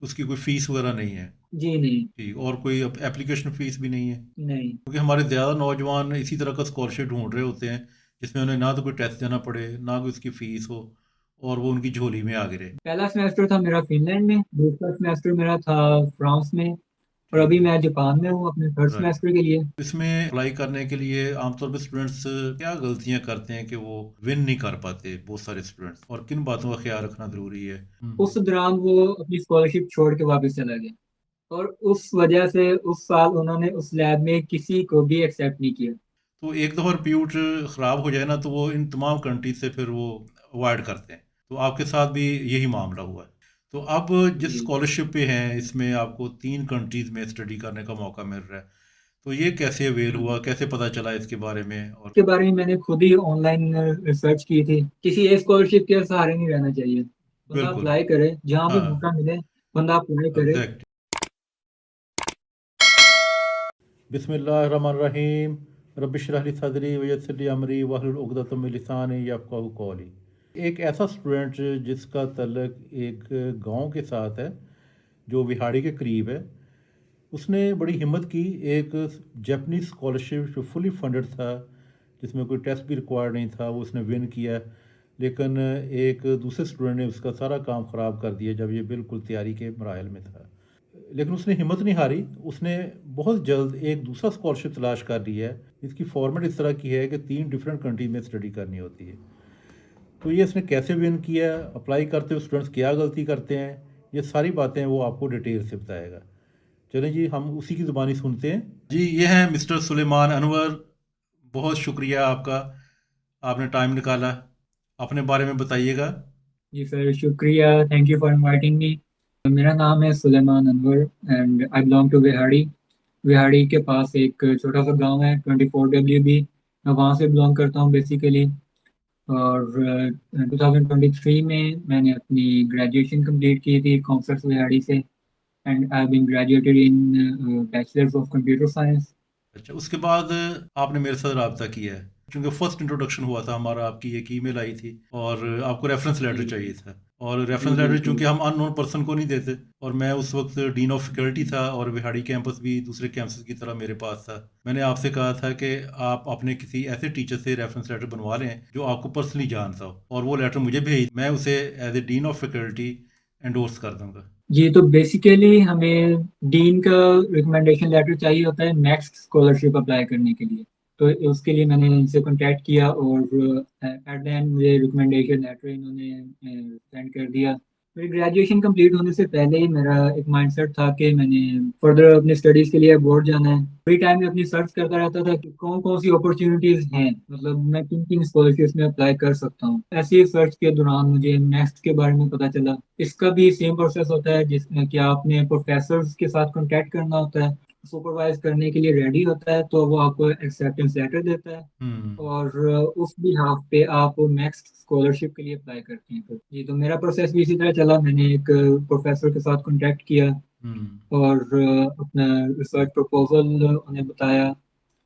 उसकी कोई फीस वगैरह नहीं है? जी नहीं। ठीक, और कोई एप्लीकेशन फीस भी नहीं है? नहीं। क्योंकि हमारे ज़्यादा नौजवान इसी तरह का स्कॉलरशिप ढूंढ रहे होते हैं जिसमें उन्हें ना तो कोई टेस्ट देना पड़े, ना कोई उसकी फीस हो, और वो उनकी झोली में आ गिरे। पहला सेमेस्टर था मेरा फिनलैंड में, दूसरा सेमेस्टर मेरा था फ्रांस में, और ठीक अभी है। मैं जापान में हूँ अपने थर्ड राइट। सेमेस्टर के लिए। इसमें अप्लाई करने के लिए आमतौर पर स्टूडेंट्स क्या गलतियां करते हैं कि वो विन नहीं कर पाते, बहुत सारे स्टूडेंट्स, और किन बातों का ख्याल रखना ज़रूरी है? उस दौरान वो अपनी स्कॉलरशिप छोड़ के वापस चला गया, और उस वजह से उस साल उन्होंने उस लैब में किसी को भी एक्सेप्ट नहीं किया। तो एक दफ़ा रिप्यूट ख़राब हो जाए ना, तो वो इन तमाम कंट्री से फिर वो अवॉइड करते हैं। तो आपके साथ भी यही मामला हुआ है। तो अब जिस जी। स्कॉलरशिप पे हैं, इसमें आपको 3 कंट्रीज़ में स्टडी करने का मौका मिल रहा है। तो ये कैसे अवेल हुआ, हम्म। कैसे पता चला इसके बारे में? और इसके बारे में मैंने खुद ही ऑनलाइन रिसर्च की थी। किसी एक स्कॉलरशिप के सहारे नहीं रहना चाहिए, बंदा बिल्कुल। अप्लाई करे जहाँ भी हाँ, मौका मिले, बंदा अप्लाई करे। एग्ज़ैक्ट। बिस्मिल्लाहिर्रहमानिर्रहीम। रब्बिशरह ली सदरी वयस्सिर ली अमरी वहलुल उक़दतम मिन लिसानी यफ़क़हू क़ौली। एक ऐसा स्टूडेंट जिसका तल्लुक़ एक गांव के साथ है जो विहाड़ी के करीब है, उसने बड़ी हिम्मत की। एक जापानीज़ स्कॉलरशिप जो फुली फंडेड था, जिसमें कोई टेस्ट भी रिक्वायर्ड नहीं था, वो उसने विन किया। लेकिन एक दूसरे स्टूडेंट ने उसका सारा काम ख़राब कर दिया जब ये बिल्कुल तैयारी के मराहल में था। लेकिन उसने हिम्मत नहीं हारी। उसने बहुत जल्द एक दूसरा स्कॉलरशिप तलाश कर लिया है। इसकी फॉर्मेट इस तरह की है कि 3 डिफरेंट कंट्री में स्टडी करनी होती है। तो ये इसने कैसे विन किया, अप्लाई करते हुए स्टूडेंट्स क्या गलती करते हैं, ये सारी बातें वो आपको डिटेल से बताएगा। चलें जी, हम उसी की ज़ुबानी सुनते हैं। जी, ये हैं मिस्टर सुलेमान अनवर। बहुत शुक्रिया आपका, आपने टाइम निकाला। अपने बारे में बताइएगा। जी सर, शुक्रिया, thank you for inviting me. मेरा नाम है Suleman Anwar and I belong to Vihari. Vihari के पास एक छोटा सा गांव है 24 WB। मैं वहाँ से बिलोंग करता हूँ बेसिकली। और 2023 में मैंने अपनी ग्रेजुएशन कंप्लीट की थी कॉमर्स विहाड़ी से, and I been graduated in bachelors of computer science. अच्छा, उसके बाद आपने मेरे साथ रब्ता किया है क्योंकि फर्स्ट इंट्रोडक्शन हुआ था हमारा, आपकी एक ईमेल आई थी और आपको रेफरेंस जी। लेटर चाहिए था। और जी रेफरेंस लेटर बिल्कुल। चूंकि हम अननोन पर्सन को नहीं देते, और मैं उस वक्त डीन ऑफ फैकल्टी था और विहाड़ी कैंपस भी दूसरे कैंपस की तरह मेरे पास था। मैंने आपसे कहा था कि आप अपने किसी ऐसे टीचर से रेफरेंस लेटर बनवा लें जो आपको पर्सनली जानता हो, और वो लेटर मुझे भेज, मैं उसे as a dean of faculty endorse कर दूंगा। जी, तो बेसिकली हमें डीन का रिकमेंडेशन लेटर चाहिए होता है नेक्स्ट स्कॉलरशिप अप्लाई करने के लिए। तो उसके लिए मैंने इनसे कांटेक्ट किया, और एट द एंड मुझे रिकमेंडेशन लेटर इन्होंने सेंड कर दिया। मेरी ग्रेजुएशन कंप्लीट होने से पहले ही मेरा एक माइंडसेट था कि मैंने फर्दर अपनी स्टडीज़ के लिए अब्रॉड जाना है। फ्री टाइम में अपनी सर्च करता रहता था कि कौन कौन सी अपॉर्चुनिटीज़ हैं, मतलब मैं किन किन स्कॉलरशिप्स में अप्लाई कर सकता हूँ। ऐसे ही सर्च के दौरान मुझे नेक्स्ट के बारे में पता चला। इसका भी सेम प्रोसेस होता है जिसमें कि आपने प्रोफेसर्स के साथ कांटेक्ट करना होता है, सुपरवाइज करने के लिए रेडी होता है, तो वो आपको एक्सेप्टेंस लेटर देता है, हम्म। और उस बिहाफ पे आप नेक्स्ट स्कॉलरशिप के लिए अप्लाई करते हैं। तो जी, तो मेरा प्रोसेस भी इसी तरह चला। मैंने एक प्रोफेसर के साथ कांटेक्ट किया, हम्म। और अपना रिसर्च प्रपोजल उन्हें बताया,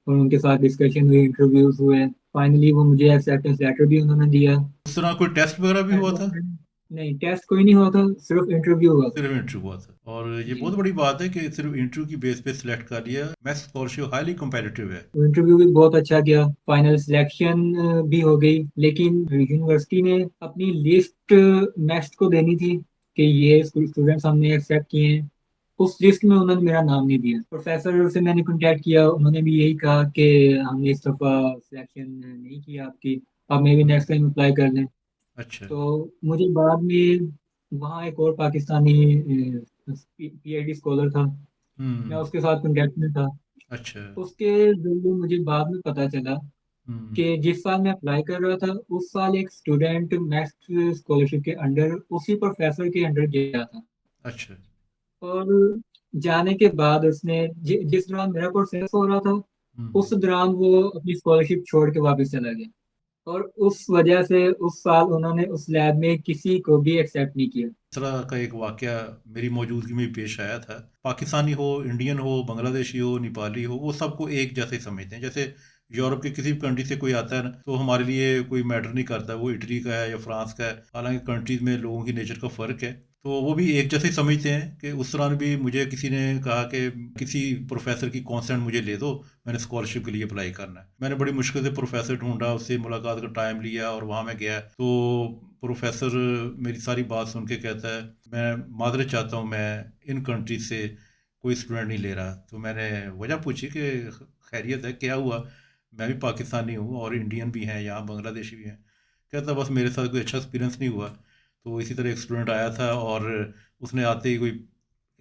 और उनके साथ डिस्कशन हुई, इंटरव्यूज हुए। फाइनली वो मुझे एक्सेप्टेंस लेटर भी उन्होंने दिया। उस तरह कोई टेस्ट वगैरह भी At हुआ the था? end- नहीं, टेस्ट कोई नहीं हुआ था, सिर्फ इंटरव्यू हुआ था। सिर्फ इंटरव्यू हुआ था, और ये जी। बहुत बड़ी बात है कि सिर्फ इंटरव्यू की बेस पे सिलेक्ट कर लिया। मैथ्स स्कॉलरशिप हाईली competitive है। तो इंटरव्यू भी बहुत अच्छा गया, फाइनल सिलेक्शन भी हो गई, लेकिन यूनिवर्सिटी ने अपनी लिस्ट नेक्स्ट को देनी थी कि ये स्टूडेंट्स हमने एक्सेप्ट किए हैं। उस लिस्ट में उन्होंने मेरा नाम नहीं दिया। प्रोफेसर से मैंने कांटेक्ट किया, उन्होंने भी यही कहा कि हमने इस दफ़ा सिलेक्शन नहीं किया आपकी, आप मे भी नेक्स्ट टाइम अप्लाई कर लें। अच्छा। तो मुझे बाद में वहाँ एक और पाकिस्तानी PhD स्कॉलर था, मैं हम्म। उसके साथ कांटेक्ट में था। अच्छा। उसके जरिए मुझे बाद में पता चला हम्म। कि जिस साल मैं अप्लाई कर रहा था, उस साल एक स्टूडेंट नेक्स्ट स्कॉलरशिप के अंडर उसी प्रोफेसर के अंडर गया था। अच्छा। और जाने के बाद उसने जिस दौरान मेरा प्रोसेस हो रहा था, हम्म। उस दौरान वो अपनी स्कॉलरशिप छोड़ के वापस चला गया, और उस वजह से उस साल उन्होंने उस लैब में किसी को भी एक्सेप्ट नहीं किया। इस तरह का एक वाकया मेरी मौजूदगी में पेश आया था। पाकिस्तानी हो, इंडियन हो, बांग्लादेशी हो, नेपाली हो, वो सबको एक जैसे ही समझते हैं। जैसे यूरोप के किसी भी कंट्री से कोई आता है ना, तो हमारे लिए कोई मैटर नहीं करता वो इटली का है या फ्रांस का है। हालांकि कंट्रीज में लोगों की नेचर का फ़र्क है, तो वो भी एक जैसे ही समझते हैं। कि उस दौरान भी मुझे किसी ने कहा कि किसी प्रोफेसर की कॉन्सेंट मुझे ले दो, मैंने स्कॉलरशिप के लिए अप्लाई करना है। मैंने बड़ी मुश्किल से प्रोफेसर ढूंढा, उससे मुलाकात का टाइम लिया और वहाँ मैं गया, तो प्रोफेसर मेरी सारी बात सुन के कहता है, मैं मादरत चाहता हूँ, मैं इन कंट्रीज से कोई स्टूडेंट नहीं ले रहा। तो मैंने वजह पूछी कि खैरियत है, क्या हुआ? मैं भी पाकिस्तानी हूँ और इंडियन भी हैं, यहाँ बांग्लादेशी भी हैं। कहता बस मेरे साथ कोई अच्छा एक्सपीरियंस नहीं हुआ। तो इसी तरह एक स्टूडेंट आया था और उसने आते ही कोई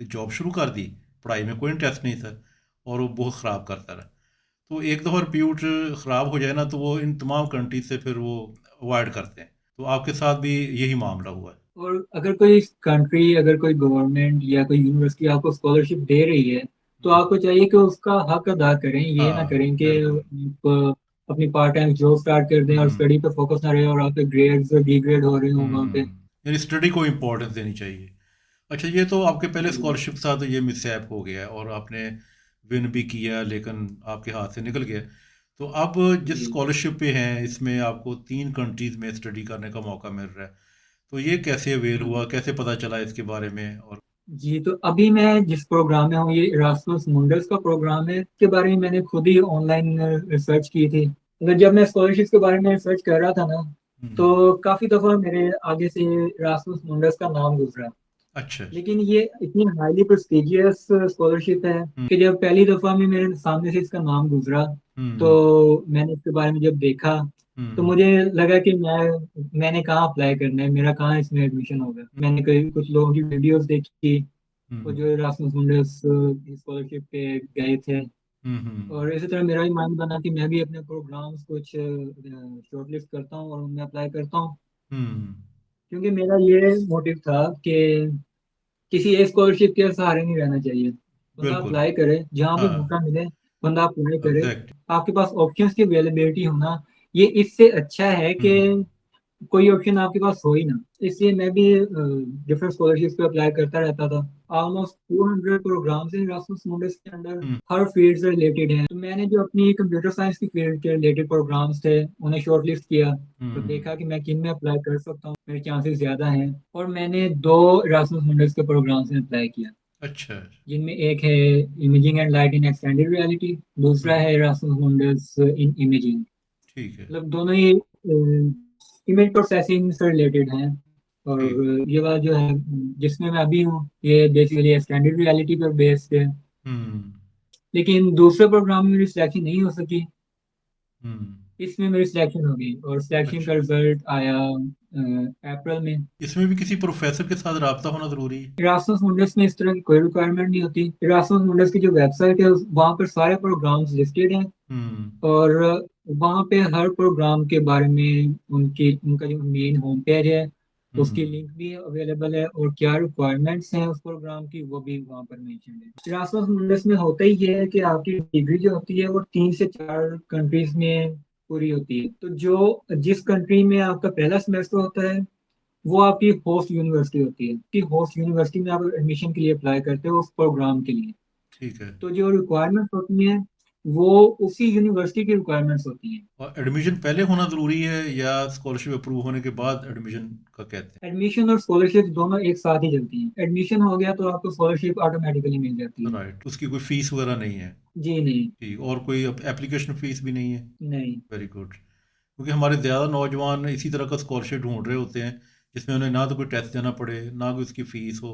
जॉब शुरू कर दी, पढ़ाई में कोई इंटरेस्ट नहीं था और वो बहुत ख़राब करता रहा। तो एक दफ़ा रिप्यूट ख़राब हो जाए ना, तो वो इन तमाम कंट्रीज से फिर वो अवॉइड करते हैं। तो आपके साथ भी यही मामला हुआ है? और अगर कोई कंट्री, अगर कोई गवर्नमेंट या कोई यूनिवर्सिटी आपको स्कॉलरशिप दे रही है, तो आपको चाहिए कि उसका हक अदा करें। ये ना हाँ, करें कि बिल्कुल। आप अपनी पार्ट टाइम जॉब स्टार्ट कर दें और हम्म स्टडी पे फोकस ना रहे और आपके ग्रेड्स डिग्रेड हो रहे हो वहाँ पे। यानी स्टडी को इम्पोर्टेंस देनी चाहिए। अच्छा, ये तो आपके पहले जी स्कॉलरशिप था, तो ये मिसहैप हो गया और आपने विन भी किया, लेकिन आपके हाथ से निकल गया। तो अब जिस जी स्कॉलरशिप पे हैं, इसमें आपको 3 कंट्रीज़ में स्टडी करने का मौका मिल रहा है। तो ये कैसे अवेल हुआ? हाँ कैसे पता चला इसके बारे में? और जी। तो अभी मैं जिस प्रोग्राम में हूँ, ये इरास्मस मुंडस का प्रोग्राम है। इसके बारे में मैंने खुद ही ऑनलाइन रिसर्च की थी। मतलब जब मैं स्कॉलरशिप के बारे में रिसर्च कर रहा था ना, हुँ, तो काफी दफा मेरे आगे से इरास्मस मुंडस का नाम गुजरा। अच्छा। लेकिन ये इतनी हाईली प्रेस्टिजियस स्कॉलरशिप है हुँ, कि जब पहली दफा में मेरे सामने से इसका नाम गुजरा, हुँ, तो मैंने इसके बारे में जब देखा, तो हुँ, मुझे लगा कि मैंने कहाँ अप्लाई करना है, मेरा कहाँ इसमें एडमिशन होगा। मैंने कई कुछ लोगों की वीडियोस देखी, वो हुँ, जो इरास्मस मुंडस स्कॉलरशिप पे गए थे। हुँ, हुँ, और इसी तरह मेरा भी माइंड बना कि मैं भी अपने प्रोग्राम्स कुछ शॉर्टलिस्ट करता हूँ और उनमें अप्लाई करता हूँ। हुँ, क्योंकि मेरा ये मोटिव था कि किसी एक स्कॉलरशिप के सहारे नहीं रहना चाहिए। बंदा बिल्कुल। अप्लाई करे, जहाँ भी हाँ, मौका मिले बंदा अप्लाई करे। एग्ज़ैक्ट। आपके पास ऑप्शंस की अवेलेबिलिटी होना, ये इससे अच्छा है कि हुँ, कोई ऑप्शन आपके पास हो ही ना। इसलिए मैं भी डिफरेंट स्कॉलरशिप्स पे अप्लाई करता रहता था। ऑलमोस्ट 200 प्रोग्राम्स हैं इरास्मस मुंडस के अंदर, हुँ, हर फील्ड से रिलेटेड हैं। तो मैंने जो अपनी कंप्यूटर साइंस की फील्ड के रिलेटेड प्रोग्राम्स थे, उन्हें शॉर्टलिस्ट किया। तो हुँ, देखा कि मैं किन में अप्लाई कर सकता हूँ, मेरे चांसेस ज़्यादा हैं। और मैंने दो इरास्मस मुंडस के प्रोग्राम्स में अप्लाई किया, अच्छा। जिनमें एक है imaging and light in extended reality, दूसरा हुँ, है इरास्मस मुंडस इन इमेजिंग। ठीक है, मतलब दोनों ही इमेज प्रोसेसिंग से रिलेटेड हैं। और ठीक। ये वाला जो है जिसमें मैं अभी हूँ, ये बेसिकली एक्सटेंडेड रियलिटी पर बेस्ड है। हुँ, लेकिन दूसरे प्रोग्राम में मेरी सिलेक्शन नहीं हो सकी, हुँ, इसमें मेरी सिलेक्शन हो गई और सिलेक्शन का अच्छा। रिजल्ट आया अप्रैल में। इसमें भी किसी प्रोफ़ेसर के साथ राब्ता होना ज़रूरी है? इरास्मस मुंडस में इस तरह की कोई रिक्वायरमेंट नहीं होती। इरास्मस मुंडस की जो वेबसाइट है वहाँ पर सारे प्रोग्राम्स लिस्टेड हैं। हुँ, और वहाँ पे हर प्रोग्राम के बारे में उनकी उनका जो मेन होम पेज है, उसकी हुँ, लिंक भी अवेलेबल है, और क्या रिक्वायरमेंट्स हैं उस प्रोग्राम की वो भी वहाँ पर मेंशन है। इरास्मस मुंडस में होता ही ये है कि आपकी डिग्री जो होती है वो 3 से 4 कंट्रीज में पूरी होती है। तो जो जिस कंट्री में आपका पहला सेमेस्टर होता है, वो आपकी होस्ट यूनिवर्सिटी होती है। कि होस्ट यूनिवर्सिटी में आप एडमिशन के लिए अप्लाई करते हो उस प्रोग्राम के लिए। ठीक है। तो जो रिक्वायरमेंट्स होती हैं, वो उसी यूनिवर्सिटी की रिक्वायरमेंट्स होती हैं। और एडमिशन पहले होना ज़रूरी है या स्कॉलरशिप अप्रूव होने के बाद एडमिशन का कहते एडमिशन और स्कॉलरशिप दोनों एक साथ ही चलती हैं। एडमिशन हो गया तो आपको स्कॉलरशिप ऑटोमेटिकली मिल जाती हैं? है। राइट, उसकी कोई फ़ीस वगैरह नहीं है? जी नहीं। ठीक, और कोई एप्लीकेशन फ़ीस भी नहीं है? नहीं। Very good. क्योंकि हमारे ज़्यादा नौजवान इसी तरह का स्कॉलरशिप ढूंढ रहे होते हैं, जिसमें उन्हें ना तो कोई टेस्ट देना पड़े, ना कोई उसकी फ़ीस हो,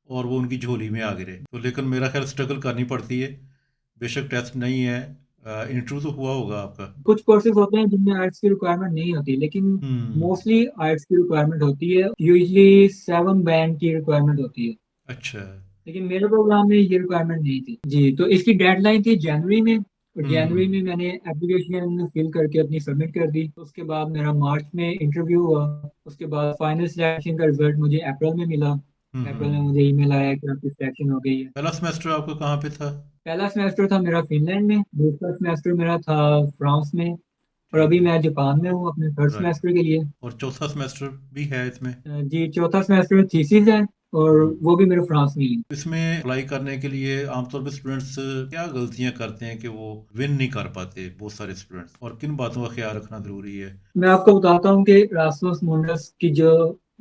और वो उनकी झोली में आ गिरे। तो लेकिन मेरा ख्याल स्ट्रगल करनी पड़ती है। बेशक टेस्ट नहीं है, इंटरव्यू तो हुआ होगा आपका? कुछ कोर्सेज होते हैं जिनमें आर्ट्स की रिक्वायरमेंट नहीं होती, लेकिन हुँ, मोस्टली आर्ट्स की रिक्वायरमेंट होती है। यूजली 7 बैंड की रिक्वायरमेंट होती है। अच्छा। लेकिन मेरे प्रोग्राम में ये रिक्वायरमेंट नहीं थी जी। तो इसकी डेडलाइन थी जनवरी में, और जनवरी हुँ, में मैंने एप्लीकेशन फिल करके अपनी सबमिट कर दी। उसके बाद मेरा मार्च में इंटरव्यू हुआ। उसके बाद फाइनल सिलेक्शन का रिजल्ट मुझे अप्रैल में मिला। अप्रैल में हुँ। मुझे ईमेल आया कि आपकी सिलेक्शन हो गई है। पहला सेमेस्टर आपका कहाँ पे था? पहला सेमेस्टर था मेरा फिनलैंड में, दूसरा सेमेस्टर मेरा था फ्रांस में, और ठीक अभी है, मैं जापान में हूँ अपने थर्ड राइट। सेमेस्टर के लिए। और चौथा सेमेस्टर भी है इसमें? जी चौथा सेमेस्टर में थीसिस है, और वो भी मेरे फ्रांस में ही। इसमें अप्लाई करने के लिए आमतौर पर स्टूडेंट्स क्या गलतियां करते हैं कि वो विन नहीं कर पाते, बहुत सारे स्टूडेंट्स, और किन बातों का ख्याल रखना जरूरी है? मैं आपको बताता हूँ कि रासमस मुंडस की जो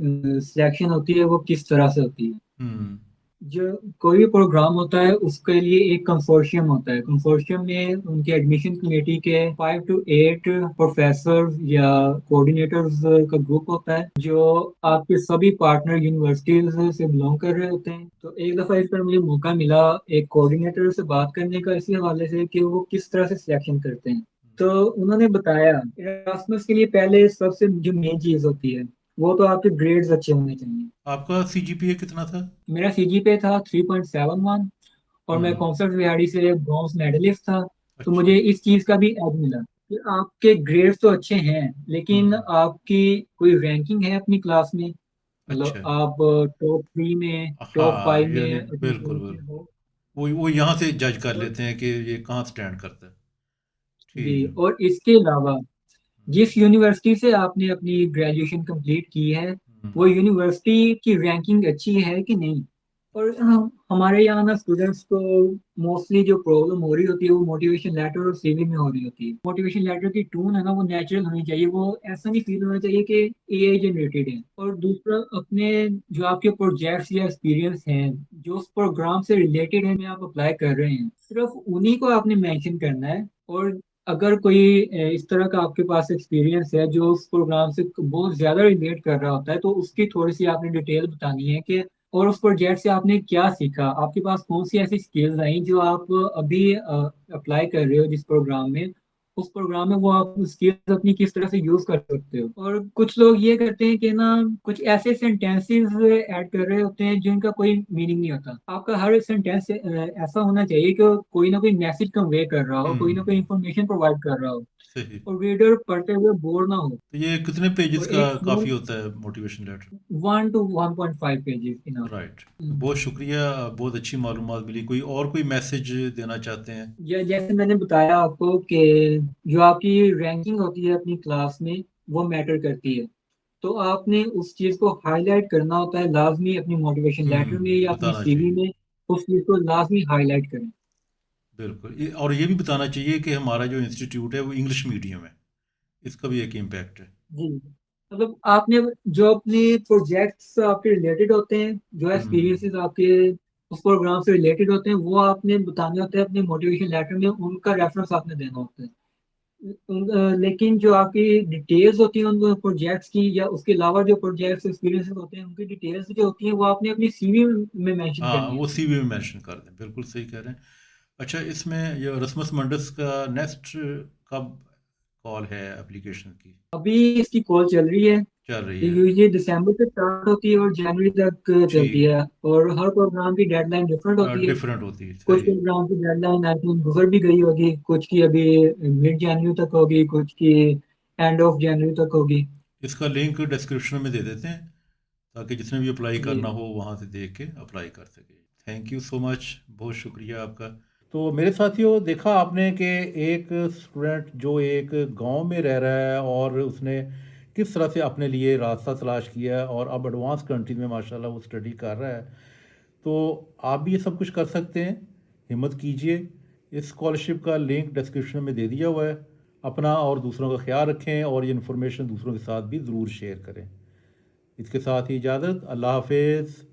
सिलेक्शन होती है वो किस तरह से होती है। हम्म। जो कोई भी प्रोग्राम होता है उसके लिए एक कंसोर्शियम होता है। कंसोर्शियम में उनके एडमिशन कमेटी के 5 to 8 प्रोफेसर या कोऑर्डिनेटर्स का ग्रुप होता है जो आपके सभी पार्टनर यूनिवर्सिटीज से बिलोंग कर रहे होते हैं। तो एक दफा इस पर मुझे मौका मिला एक कोऑर्डिनेटर से बात करने का, इसी हवाले से कि वो किस तरह से सिलेक्शन करते हैं। तो उन्होंने बताया इरास्मस के लिए पहले सबसे जो मेन चीज होती है वो तो आपके ग्रेड्स अच्छे होने चाहिए। आपका सीजीपीए कितना था? मेरा सीजीपीए था 3.71 और मैं हम्म। कॉन्सर्ट बिहाड़ी से ब्रॉन्ज मेडलिस्ट था। तो अच्छा। मुझे इस चीज का भी एड मिला कि आपके ग्रेड्स तो अच्छे हैं लेकिन हम्म। आपकी कोई रैंकिंग है अपनी क्लास में, मतलब अच्छा। आप टॉप 3 में, टॉप हाँ, 5 में यानी अपनी बिल्कुल कॉलेज बिल्कुल, में हो। वो यहाँ से जज कर और लेते हैं कि ये कहाँ स्टैंड करता है। जी, ठीक है। और इसके अलावा जिस यूनिवर्सिटी से आपने अपनी ग्रेजुएशन कंप्लीट की है हम्म। वो यूनिवर्सिटी की रैंकिंग अच्छी है कि नहीं। और हमारे यहाँ ना स्टूडेंट्स को मोस्टली जो प्रॉब्लम हो रही होती है वो मोटिवेशन लेटर और सीवी में हो रही होती है। मोटिवेशन लेटर की टोन है ना वो नेचुरल होनी चाहिए, वो ऐसा नहीं फील होना चाहिए कि एआई जनरेटेड है। और दूसरा, अपने जो आपके प्रोजेक्ट्स या एक्सपीरियंस हैं जो उस प्रोग्राम से रिलेटेड है, में आप अप्लाई कर रहे हैं, सिर्फ उन्हीं को आपने मेंशन करना है। और अगर कोई इस तरह का आपके पास एक्सपीरियंस है जो उस प्रोग्राम से बहुत ज्यादा रिलेट कर रहा होता है तो उसकी थोड़ी सी आपने डिटेल बतानी है कि और उस प्रोजेक्ट से आपने क्या सीखा, आपके पास कौन सी ऐसी स्किल्स आई जो आप अभी अप्लाई कर रहे हो जिस प्रोग्राम में, उस प्रोग्राम में वो आप स्किल्स अपनी किस तरह से यूज कर सकते हो। और कुछ लोग ये करते हैं कि ना कुछ ऐसे सेंटेंसेस ऐड कर रहे होते हैं जिनका कोई मीनिंग नहीं होता। आपका हर सेंटेंस ऐसा होना चाहिए कि कोई ना कोई मैसेज कन्वे कर रहा हो, कोई ना कोई हम्म। इंफॉर्मेशन प्रोवाइड कर रहा हो सही। और रीडर पढ़ते हुए बोर ना हो। तो ये कितने पेजेस और का एक काफ़ी स्टूडेंट होता है motivation letter? 1 to 1.5 pages enough. Right. बहुत शुक्रिया, बहुत अच्छी मालूमात मिली। कोई और कोई मैसेज देना चाहते हैं? जैसे मैंने बताया आपको कि जो आपकी रैंकिंग होती है अपनी क्लास में वो मैटर करती है। तो आपने उस चीज़ को हाईलाइट करना होता है लाजमी अपनी मोटिवेशन लेटर में या अपनी बताना सीवी चाहिए। में। उस चीज़ को लाजमी हाईलाइट करें। बिल्कुल, और ये भी बताना चाहिए कि हमारा जो इंस्टीट्यूट है वो इंग्लिश मीडियम है। इसका भी एक इम्पैक्ट है। जी, मतलब आपने जो अपने प्रोजेक्ट्स आपके रिलेटेड होते हैं, जो हम्म। एक्सपीरियंसेस आपके उस प्रोग्राम से रिलेटेड होते हैं वो आपने बताने होते हैं अपने मोटिवेशन लेटर में, उनका रेफरेंस आपने देना होता है। लेकिन जो आपकी डिटेल्स होती हैं उन प्रोजेक्ट्स की या उसके अलावा जो प्रोजेक्ट्स एक्सपीरियंसेस होते हैं उनकी डिटेल्स जो होती हैं वो आपने अपनी सीवी में मेंशन हाँ, करनी वो होती है। सीवी में मेंशन कर दें, बिल्कुल सही कह रहे हैं। अच्छा, इसमें ये रस्मस मंडस का नेक्स्ट कब कॉल है एप्लीकेशन की? अभी इसकी कॉल चल रही है। चल रही ये है। यूजली दिसंबर से स्टार्ट होती है और जनवरी तक चलती ठीक है। और हर प्रोग्राम की डेडलाइन डिफरेंट है, होती है। डिफरेंट होती है, कुछ सही। प्रोग्राम की डेडलाइन आई थिंक गुजर भी गई होगी, कुछ की अभी मिड जनवरी तक होगी, कुछ की एंड ऑफ जनवरी तक होगी। इसका लिंक डिस्क्रिप्शन में दे देते हैं ताकि जिसने भी अप्लाई जी, करना हो वहाँ से देख के अप्लाई कर सके। थैंक यू सो मच, बहुत शुक्रिया आपका। तो मेरे साथियों, देखा आपने कि एक स्टूडेंट जो एक गांव में रह रहा है और उसने किस तरह से अपने लिए रास्ता तलाश किया है और अब एडवांस कंट्री में माशाल्लाह वो स्टडी कर रहा है। तो आप भी ये सब कुछ कर सकते हैं, हिम्मत कीजिए। इस स्कॉलरशिप का लिंक डिस्क्रिप्शन में दे दिया हुआ है। अपना और दूसरों का ख्याल रखें और ये इन्फॉर्मेशन दूसरों के साथ भी ज़रूर शेयर करें। इसके साथ ही इजाज़त, अल्लाह हाफिज़।